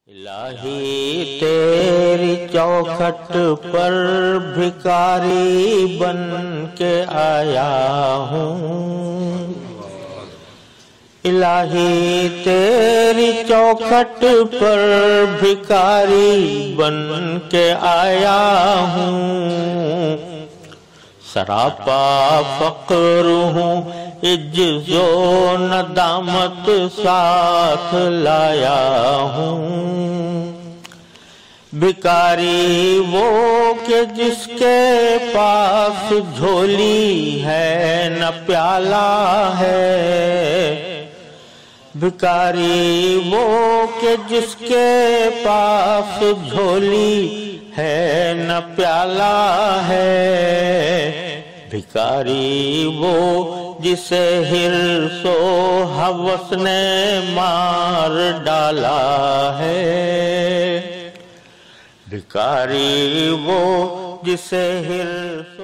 الہی تیری چوکھٹ پر بھکاری بن کے آیا ہوں، الہی تیری چوکھٹ پر بھکاری بن کے آیا ہوں، سراپا فقر ہوں، عجز و ندامت ساتھ لایا ہوں، بھکاری وہ کہ جس کے پاس جھولی ہے نہ پیالہ ہے، بھکاری وہ کہ جس کے پاس جھولی ہے نہ پیالہ ہے، بھکاری وہ جسے حرص و ہوس نے مار ڈالا ہے، بھکاری وہ جسے حرص